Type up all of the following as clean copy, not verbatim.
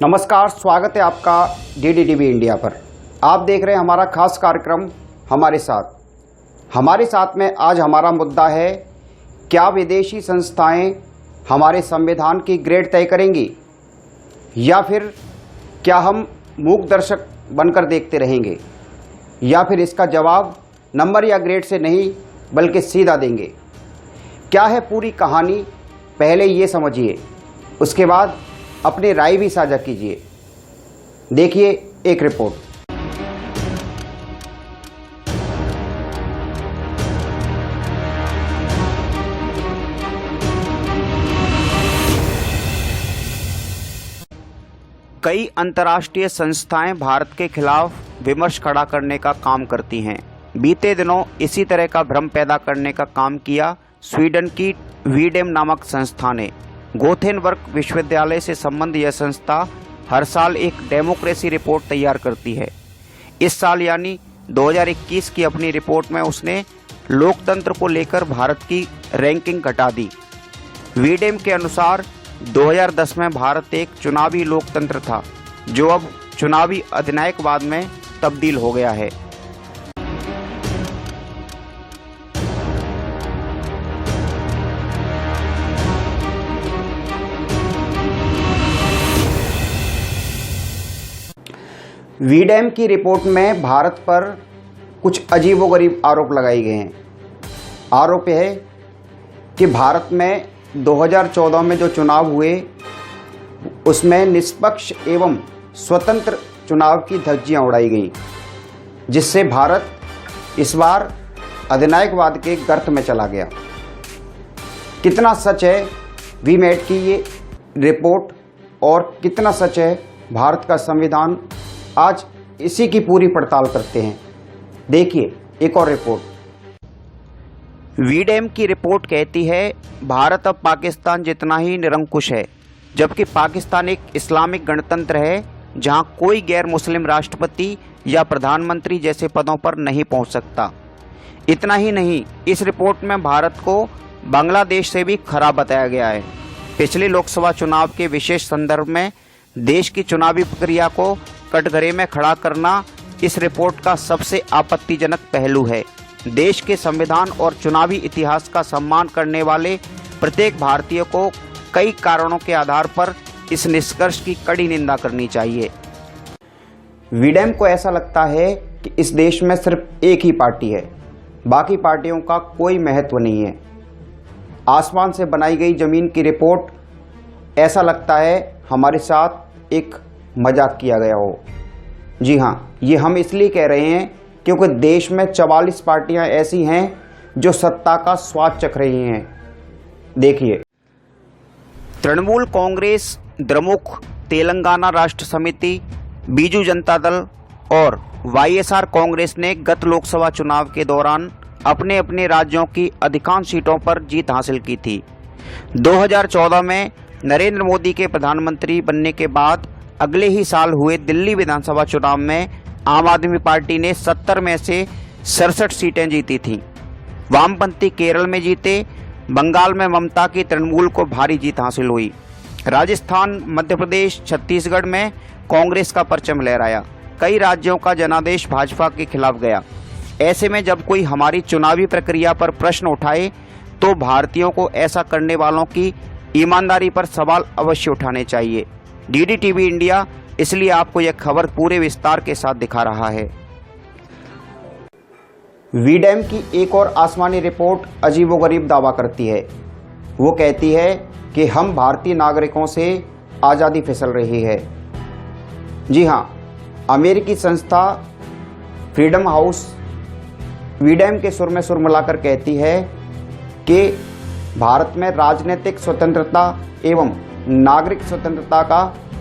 नमस्कार, स्वागत है आपका DDTV इंडिया पर। आप देख रहे हैं हमारा खास कार्यक्रम हमारे साथ में आज हमारा मुद्दा है, क्या विदेशी संस्थाएं हमारे संविधान की ग्रेड तय करेंगी या फिर क्या हम मूक दर्शक बनकर देखते रहेंगे, या फिर इसका जवाब नंबर या ग्रेड से नहीं बल्कि सीधा देंगे। क्या है पूरी कहानी, पहले ये समझिए, उसके बाद अपनी राय भी साझा कीजिए। देखिए एक रिपोर्ट। कई अंतर्राष्ट्रीय संस्थाएं भारत के खिलाफ विमर्श खड़ा करने का काम करती हैं। बीते दिनों इसी तरह का भ्रम पैदा करने का काम किया स्वीडन की वीडेम नामक संस्था ने। गोथेनबर्ग विश्वविद्यालय से संबंध यह संस्था हर साल एक डेमोक्रेसी रिपोर्ट तैयार करती है। इस साल यानी 2021 की अपनी रिपोर्ट में उसने लोकतंत्र को लेकर भारत की रैंकिंग घटा दी। वीडेम के अनुसार 2010 में भारत एक चुनावी लोकतंत्र था, जो अब चुनावी अधिनायकवाद में तब्दील हो गया है। वीडेम की रिपोर्ट में भारत पर कुछ अजीबोगरीब आरोप लगाए गए हैं। आरोप यह है कि भारत में 2014 में जो चुनाव हुए उसमें निष्पक्ष एवं स्वतंत्र चुनाव की धज्जियां उड़ाई गईं, जिससे भारत इस बार अधिनायकवाद के गर्त में चला गया। कितना सच है वीमेट की ये रिपोर्ट और कितना सच है भारत का संविधान, आज इसी की पूरी पड़ताल करते हैं। देखिए एक और रिपोर्ट। वीडेम की रिपोर्ट कहती है भारत अब पाकिस्तान जितना ही निरंकुश है, जबकि पाकिस्तान एक इस्लामिक गणतंत्र है जहां कोई गैर मुस्लिम राष्ट्रपति या प्रधानमंत्री जैसे पदों पर नहीं पहुंच सकता। इतना ही नहीं, इस रिपोर्ट में भारत को बांग्लादेश से भी खराब बताया गया है। पिछले लोकसभा चुनाव के विशेष संदर्भ में देश की चुनावी प्रक्रिया को कटघरे में खड़ा करना इस रिपोर्ट का सबसे आपत्तिजनक पहलू है। देश के संविधान और चुनावी इतिहास का सम्मान करने वाले प्रत्येक भारतीय को कई कारणों के आधार पर इस निष्कर्ष की कड़ी निंदा करनी चाहिए। वीडेम को ऐसा लगता है कि इस देश में सिर्फ एक ही पार्टी है, बाकी पार्टियों का कोई महत्व नहीं है। आसमान से बनाई गई जमीन की रिपोर्ट, ऐसा लगता है हमारे साथ एक मजाक किया गया हो। जी हाँ, ये हम इसलिए कह रहे हैं क्योंकि देश में 44 पार्टियां ऐसी हैं जो सत्ता का स्वाद चख रही हैं। देखिए, तृणमूल कांग्रेस, द्रमुक, तेलंगाना राष्ट्र समिति, बीजू जनता दल और YSR कांग्रेस ने गत लोकसभा चुनाव के दौरान अपने अपने राज्यों की अधिकांश सीटों पर जीत हासिल की थी। 2014 में नरेंद्र मोदी के प्रधानमंत्री बनने के बाद अगले ही साल हुए दिल्ली विधानसभा चुनाव में आम आदमी पार्टी ने 70 में से 67 सीटें जीती थीं। वामपंथी केरल में जीते, बंगाल में ममता की तृणमूल को भारी जीत हासिल हुई। राजस्थान, मध्य प्रदेश, छत्तीसगढ़ में कांग्रेस का परचम लहराया। कई राज्यों का जनादेश भाजपा के खिलाफ गया। ऐसे में जब कोई हमारी चुनावी प्रक्रिया पर प्रश्न उठाए तो भारतीयों को ऐसा करने वालों की ईमानदारी पर सवाल अवश्य उठाने चाहिए। DDTV इंडिया इसलिए आपको यह खबर पूरे विस्तार के साथ दिखा रहा है। वीडेम की एक और आसमानी रिपोर्ट अजीबोगरीब दावा करती है। वो कहती है कि हम भारतीय नागरिकों से आज़ादी फिसल रही है। जी हाँ, अमेरिकी संस्था फ्रीडम हाउस वीडेम के सुर में सुर मिलाकर कहती है कि भारत में राजनीतिक स्वतंत्रता एवं नागरिक स्वतंत्रता का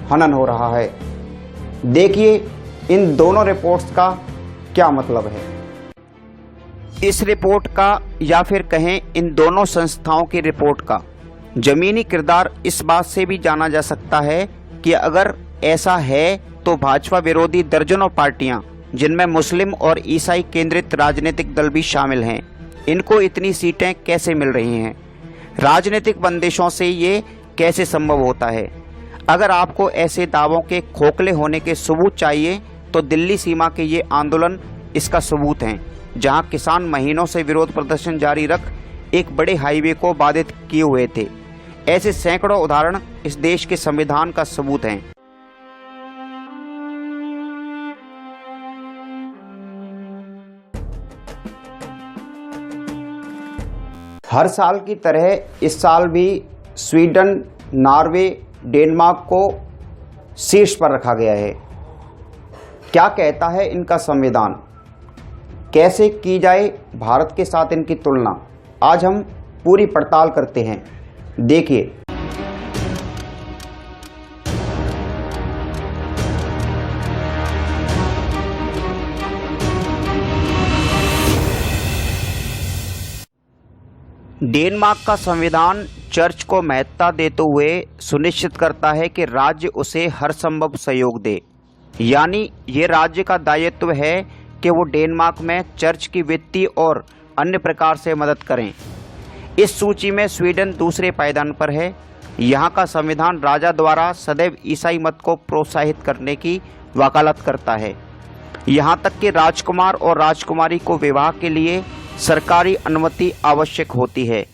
हनन हो रहा है। देखिए इन दोनों रिपोर्ट्स का क्या मतलब है। इस रिपोर्ट का या फिर कहें इन दोनों संस्थाओं की रिपोर्ट का जमीनी किरदार इस बात से भी जाना जा सकता है कि अगर ऐसा है तो भाजपा विरोधी दर्जनों पार्टियां, जिनमें मुस्लिम और ईसाई केंद्रित राजनीतिक दल भी शामिल हैं, इनको इतनी सीटें कैसे मिल रही हैं। राजनीतिक बंदिशों से ये कैसे संभव होता है। अगर आपको ऐसे दावों के खोखले होने के सबूत चाहिए तो दिल्ली सीमा के ये आंदोलन इसका सबूत हैं, जहां किसान महीनों से विरोध प्रदर्शन जारी रख एक बड़े हाईवे को बाधित किए हुए थे। ऐसे सैकड़ों उदाहरण इस देश के संविधान का सबूत हैं। हर साल की तरह इस साल भी स्वीडन, नॉर्वे, डेनमार्क को शीर्ष पर रखा गया है। क्या कहता है इनका संविधान? कैसे की जाए भारत के साथ इनकी तुलना? आज हम पूरी पड़ताल करते हैं। देखिए, डेनमार्क का संविधान चर्च को महत्ता देते हुए सुनिश्चित करता है कि राज्य उसे हर संभव सहयोग दे, यानी ये राज्य का दायित्व है कि वो डेनमार्क में चर्च की वित्तीय और अन्य प्रकार से मदद करें। इस सूची में स्वीडन दूसरे पायदान पर है। यहाँ का संविधान राजा द्वारा सदैव ईसाई मत को प्रोत्साहित करने की वकालत करता है। यहाँ तक कि राजकुमार और राजकुमारी को विवाह के लिए सरकारी अनुमति आवश्यक होती है।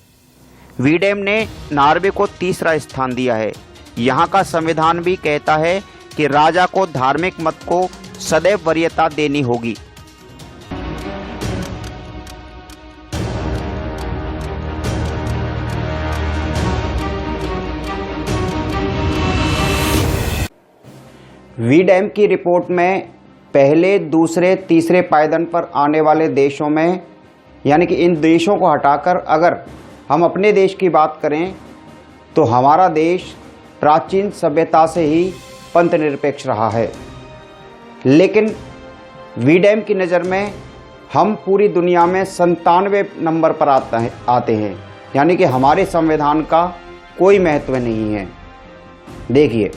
स्वीडन ने नॉर्वे को तीसरा स्थान दिया है। यहाँ का संविधान भी कहता है कि राजा को धार्मिक मत को सदैव वरीयता देनी होगी। स्वीडन की रिपोर्ट में पहले, दूसरे, तीसरे पायदान पर आने वाले देशों में, यानी कि इन देशों को हटाकर अगर हम अपने देश की बात करें तो हमारा देश प्राचीन सभ्यता से ही पंथ निरपेक्ष रहा है। लेकिन स्वीडन की नज़र में हम पूरी दुनिया में 97वें नंबर पर आते हैं, यानी कि हमारे संविधान का कोई महत्व नहीं है। देखिए,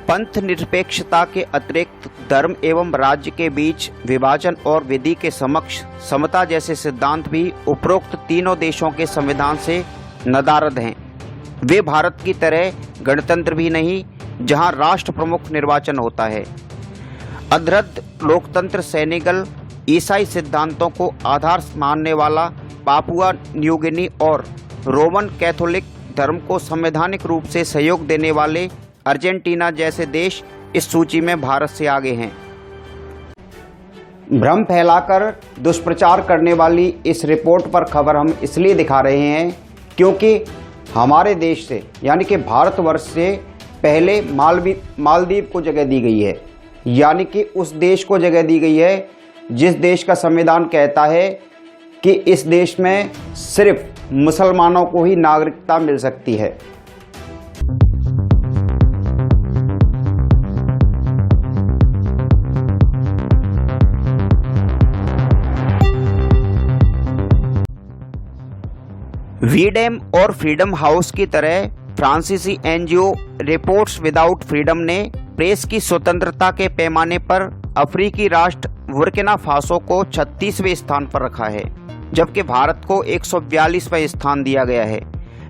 पंथ निरपेक्षता के अतिरिक्त धर्म एवं राज्य के बीच विभाजन और विधि के समक्ष समता जैसे सिद्धांत भी उपरोक्त तीनों देशों के संविधान से नदारद हैं। वे भारत की तरह गणतंत्र भी नहीं, जहां राष्ट्र प्रमुख निर्वाचन होता है। अधृत लोकतंत्र सेनेगल ईसाई सिद्धांतों को आधार मानने वाला पापुआ न्यू गिनी और रोमन कैथोलिक धर्म को संवैधानिक रूप से सहयोग देने वाले अर्जेंटीना जैसे देश इस सूची में भारत से आगे हैं। भ्रम फैलाकर दुष्प्रचार करने वाली इस रिपोर्ट पर खबर हम इसलिए दिखा रहे हैं क्योंकि हमारे देश से, यानी कि भारतवर्ष से पहले मालदीव को जगह दी गई है, यानी कि उस देश को जगह दी गई है जिस देश का संविधान कहता है कि इस देश में सिर्फ मुसलमानों को ही नागरिकता मिल सकती है। स्वीडन और फ्रीडम हाउस की तरह फ्रांसीसी एनजीओ रिपोर्ट्स विदाउट फ्रीडम ने प्रेस की स्वतंत्रता के पैमाने पर अफ्रीकी राष्ट्र बुर्किना फासो को 36वें स्थान पर रखा है, जबकि भारत को 142वां स्थान दिया गया है।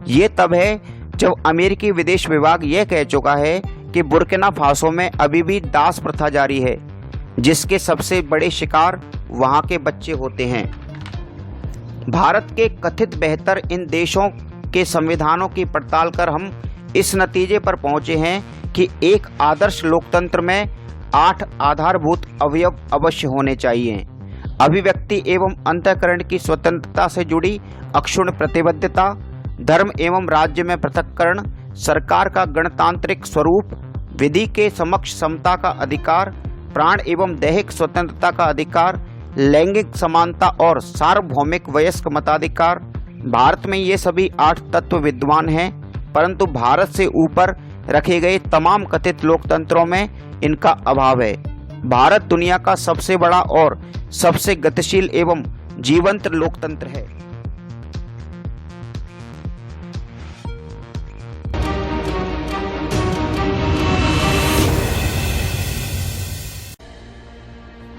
ये तब है जब अमेरिकी विदेश विभाग यह कह चुका है कि बुर्किना फासो में अभी भी दास प्रथा जारी है, जिसके सबसे बड़े शिकार वहाँ के बच्चे होते हैं। भारत के कथित बेहतर इन देशों के संविधानों की पड़ताल कर हम इस नतीजे पर पहुंचे हैं कि एक आदर्श लोकतंत्र में 8 आधारभूत अवयव अवश्य होने चाहिए। अभिव्यक्ति एवं अंतःकरण की स्वतंत्रता से जुड़ी अक्षुण्ण प्रतिबद्धता, धर्म एवं राज्य में पृथक्करण, सरकार का गणतांत्रिक स्वरूप, विधि के समक्ष समता का अधिकार, प्राण एवं दैहिक स्वतंत्रता का अधिकार, लैंगिक समानता और सार्वभौमिक वयस्क मताधिकार। भारत में ये सभी 8 तत्व विद्यमान हैं, परंतु भारत से ऊपर रखे गए तमाम कथित लोकतंत्रों में इनका अभाव है। भारत दुनिया का सबसे बड़ा और सबसे गतिशील एवं जीवंत लोकतंत्र है।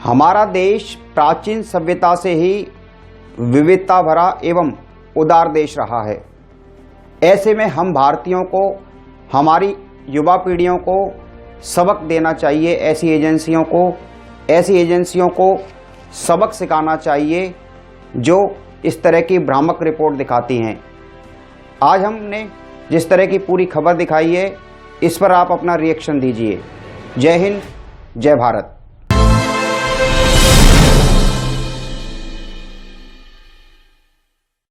हमारा देश प्राचीन सभ्यता से ही विविधता भरा एवं उदार देश रहा है। ऐसे में हम भारतीयों को हमारी युवा पीढ़ियों को सबक देना चाहिए, ऐसी एजेंसियों को सबक सिखाना चाहिए जो इस तरह की भ्रामक रिपोर्ट दिखाती हैं। आज हमने जिस तरह की पूरी खबर दिखाई है, इस पर आप अपना रिएक्शन दीजिए। जय हिंद, जय भारत।